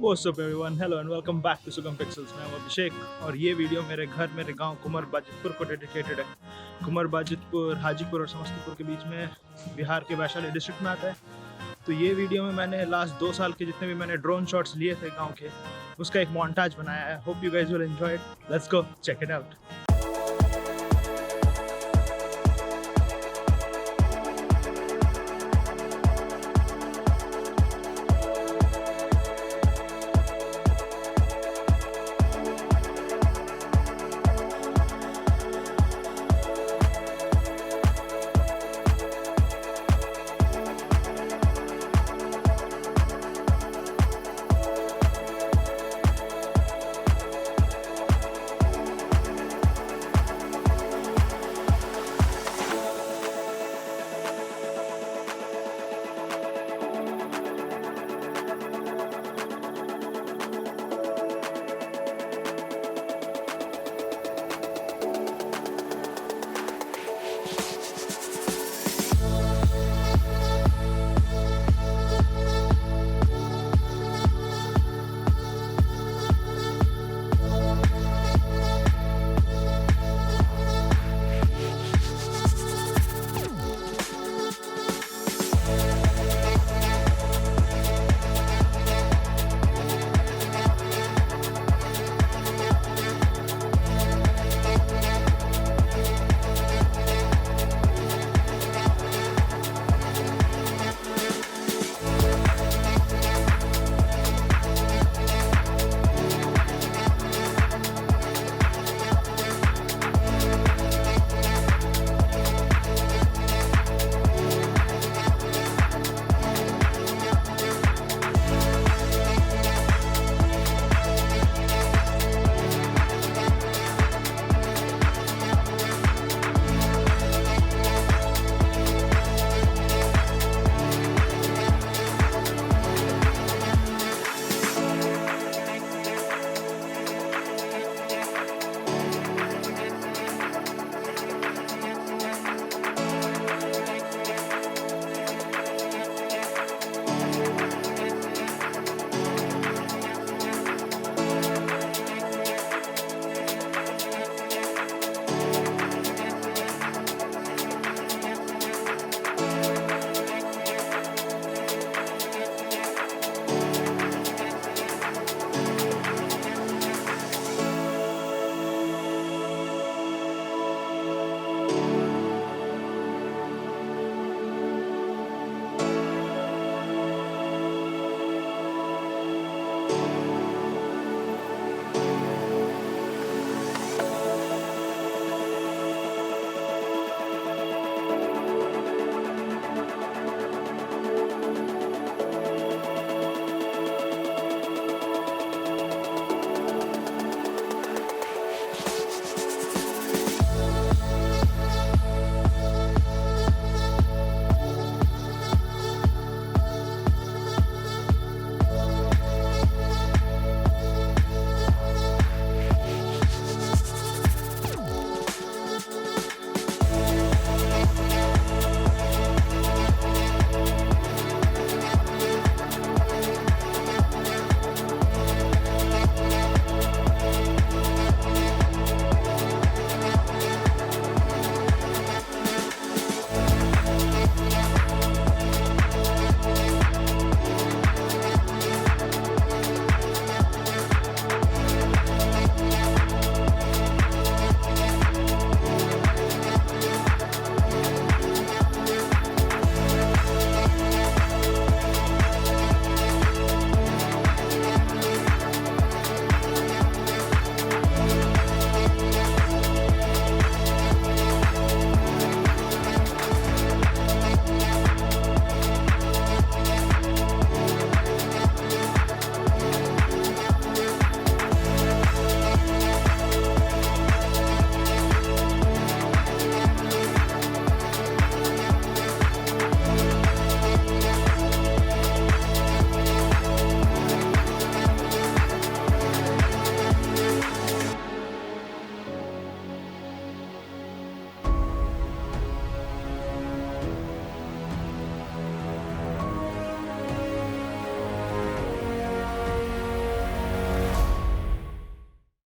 What's up everyone? Hello and welcome back to SugamPixels. मैं हूं अभिषेक और ये वीडियो मेरे घर मेरे गांव कुमार बाजितपुर को डेडिकेटेड है। कुमार बाजितपुर हाजीपुर और समस्तीपुर के बीच में बिहार के वैशाली डिस्ट्रिक्ट में आता है। तो ये वीडियो में मैंने लास्ट 2 साल के जितने भी मैंने ड्रोन शॉट्स लिए थे गांव के, उसका एक मोन्टाज बनाया है। Hope you guys will enjoy it. Let's go check it out.